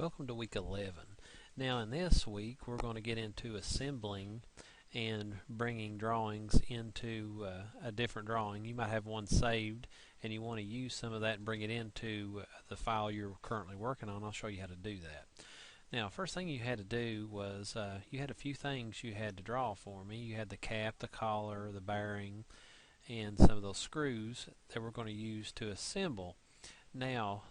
Welcome to week 11. Now in this week we're going to get into assembling and bringing drawings into a different drawing. You might have one saved and you want to use some of that and bring it into the file you're currently working on. I'll show you how to do that. Now first thing you had to do was you had a few things you had to draw for me. You had the cap, the collar, the bearing, and some of those screws that we're going to use to assemble. Now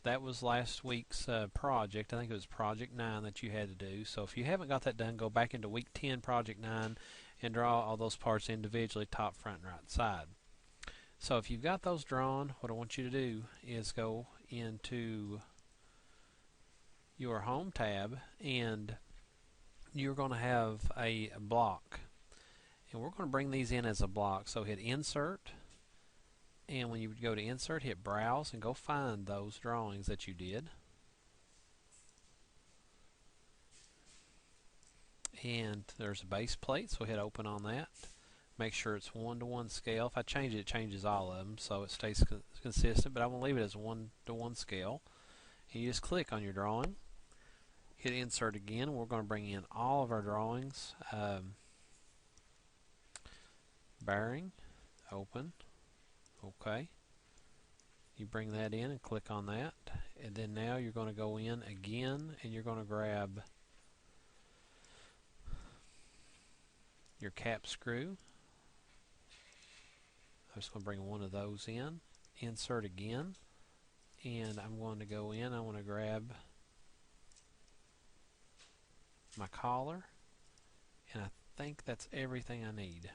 that was last week's project. I think it was project 9 that you had to do. So if you haven't got that done, go back into week 10 project 9 and draw all those parts individually, top, front, and right side. So if you've got those drawn, what I want you to do is go into your home tab and you're going to have a block, and we're going to bring these in as a block. So hit insert, and when you go to insert, hit browse and go find those drawings that you did. And there's a base plate, so hit open on that. Make sure it's 1:1 scale. If I change it, it changes all of them, so it stays consistent, but I'm going to leave it as 1:1 scale. And you just click on your drawing, hit insert again. We're going to bring in all of our drawings. Bearing, open. Okay, you bring that in and click on that, and then now you're going to go in again and you're going to grab your cap screw. I'm just going to bring one of those in, insert again, and I'm going to go in. I want to grab my collar, and I think that's everything I need.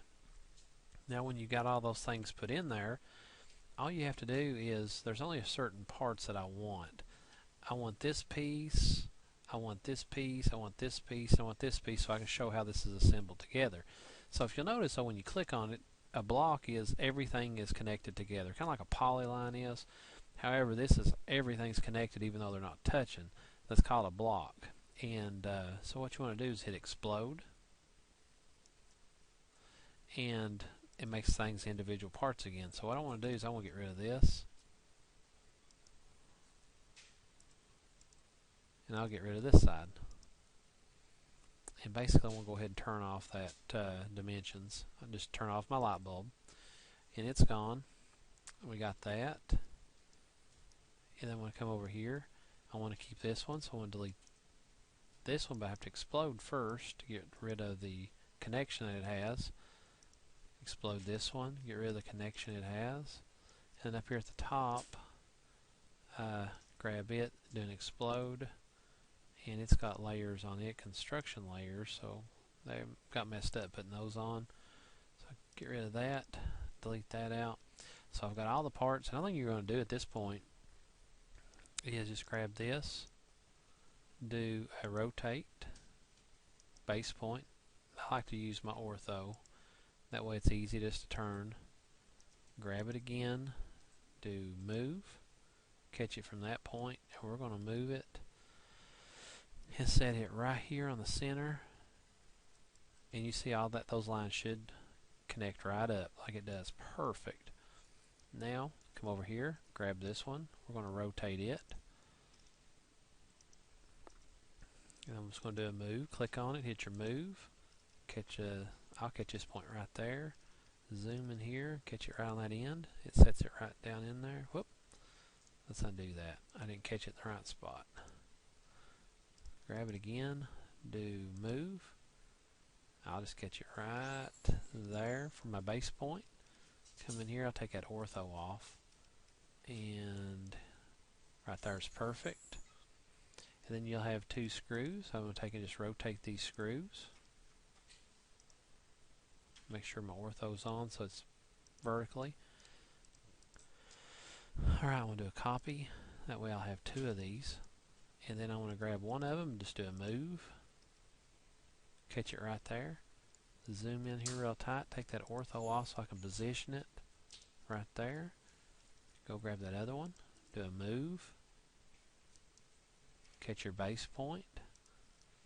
Now when you got all those things put in there, all you have to do is, there's only a certain parts that I want. I want this piece, I want this piece, I want this piece, I want this piece, so I can show how this is assembled together. So if you'll notice, so when you click on it, a block is everything is connected together, kind of like a polyline is. However, this is everything's connected even though they're not touching. That's called a block. And so what you want to do is hit explode, and it makes things individual parts again. So what I want to do is I want to get rid of this, and I'll get rid of this side. And basically I want to go ahead and turn off that dimensions. I'll just turn off my light bulb, and it's gone. We got that. And then I'm going to come over here. I want to keep this one, so I want to delete this one, but I have to explode first to get rid of the connection that it has. Explode this one, get rid of the connection it has, and up here at the top, grab it, do an explode, and it's got layers on it, construction layers, so they got messed up putting those on. So get rid of that, delete that out. So I've got all the parts, and all you're going to do at this point is just grab this, do a rotate, base point. I like to use my ortho. That way it's easy just to turn. Grab it again, do move, catch it from that point, and we're going to move it and set it right here on the center. And you see all that, those lines should connect right up like it does. Perfect. Now come over here, grab this one, we're going to rotate it, and I'm just going to do a move. Click on it, hit your move, I'll catch this point right there, zoom in here, catch it right on that end. It sets it right down in there. Whoop, let's undo that. I didn't catch it in the right spot. Grab it again, do move. I'll just catch it right there from my base point. Come in here, I'll take that ortho off, and right there is perfect. And then you'll have two screws. I'm going to take and just rotate these screws. Make sure my ortho's on so it's vertically. Alright, I want to do a copy. That way I'll have two of these. And then I want to grab one of them and just do a move. Catch it right there. Zoom in here real tight. Take that ortho off so I can position it right there. Go grab that other one. Do a move. Catch your base point.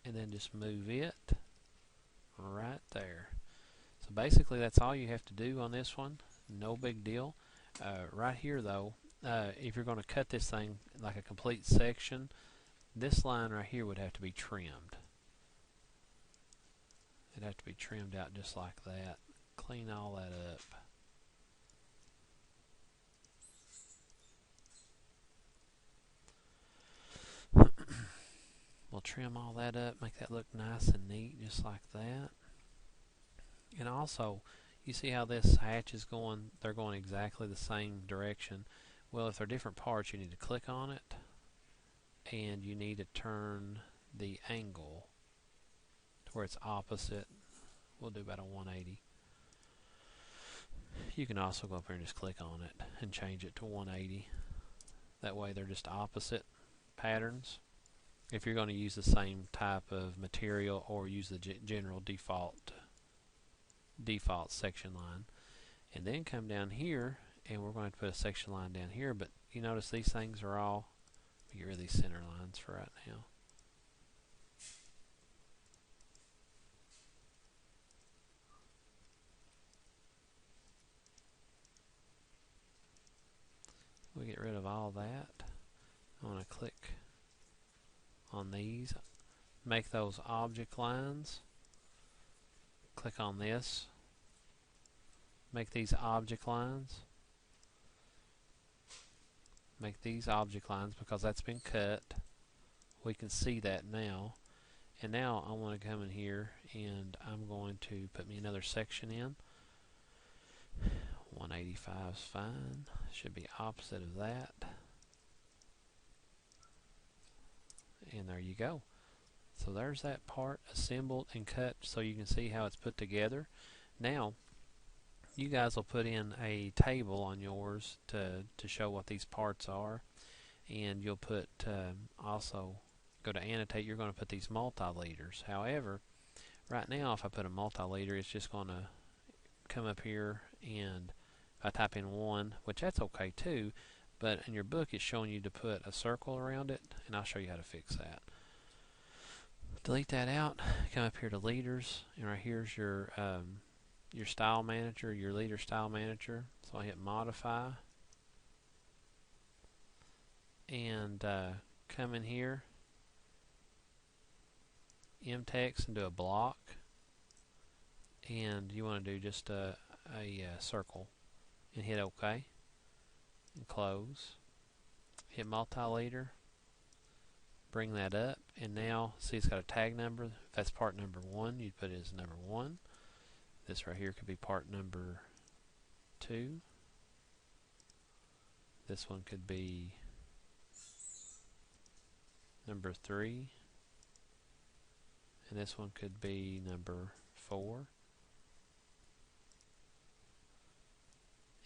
And then just move it right there. So basically that's all you have to do on this one. No big deal. Right here though, if you're going to cut this thing like a complete section, this line right here would have to be trimmed. It'd have to be trimmed out just like that. Clean all that up. We'll trim all that up, make that look nice and neat, just like that. And also, you see how this hatch is going? They're going exactly the same direction. Well, if they're different parts, you need to click on it, and you need to turn the angle to where it's opposite. We'll do about a 180. You can also go up here and just click on it and change it to 180. That way they're just opposite patterns. If you're going to use the same type of material or use the general default section line. And then come down here, and we're going to put a section line down here, but you notice these things are all, let me get rid of these center lines for right now. We'll get rid of all that. I'm going to click on these, make those object lines, click on this, make these object lines, make these object lines because that's been cut. We can see that now. And now I want to come in here and I'm going to put me another section in. 185 is fine. Should be opposite of that. And there you go. So there's that part assembled and cut so you can see how it's put together. Now you guys will put in a table on yours to show what these parts are, and you'll put also go to annotate. You're going to put these multi-liters. However, right now if I put a multi-liter, it's just going to come up here, and if I type in 1, which that's okay too, but in your book it's showing you to put a circle around it, and I'll show you how to fix that. Delete that out, come up here to liters, and right here's your style manager, your liter style manager. So I hit modify, and come in here, mtext, and do a block, and you want to do just a circle, and hit OK, and close. Hit multi-liter, bring that up, and now see it's got a tag number. If that's part number 1, you'd put it as number 1. This right here could be part number 2. This one could be number 3. And this one could be number 4.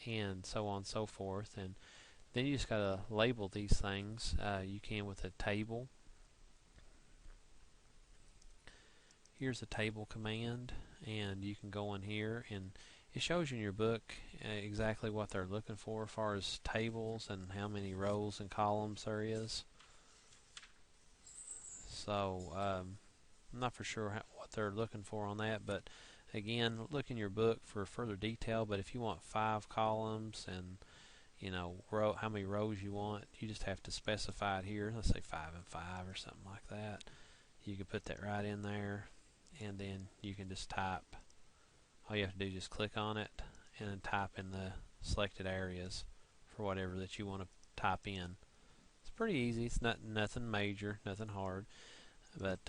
And so on and so forth. And then you just got to label these things. You can with a table. Here's a table command, and you can go in here and it shows you in your book exactly what they're looking for as far as tables and how many rows and columns there is. So I'm not for sure what they're looking for on that, but again, look in your book for further detail. But if you want 5 columns and how many rows you want, you just have to specify it here. Let's say 5 and 5 or something like that. You can put that right in there, and then you can just type. All you have to do is just click on it and then type in the selected areas for whatever that you want to type in. It's pretty easy. It's nothing major, nothing hard, but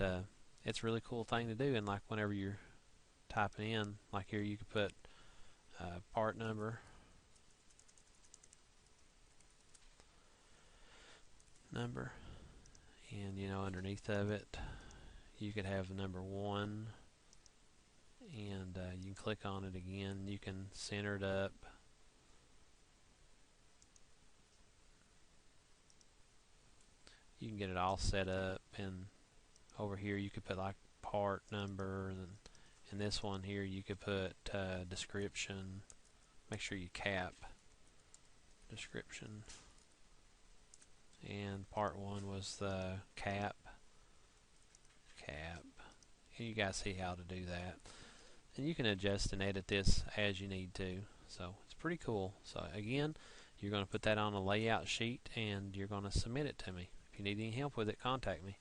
it's a really cool thing to do. And like whenever you're typing in, like here, you could put part number, and underneath of it you could have number 1, and you can click on it again. You can center it up. You can get it all set up, and over here you could put like part number, and in this one here you could put description. Make sure you cap description, and part 1 was the cap. And you guys see how to do that, and you can adjust and edit this as you need to. So it's pretty cool. So again, you're going to put that on a layout sheet and you're going to submit it to me. If you need any help with it, contact me.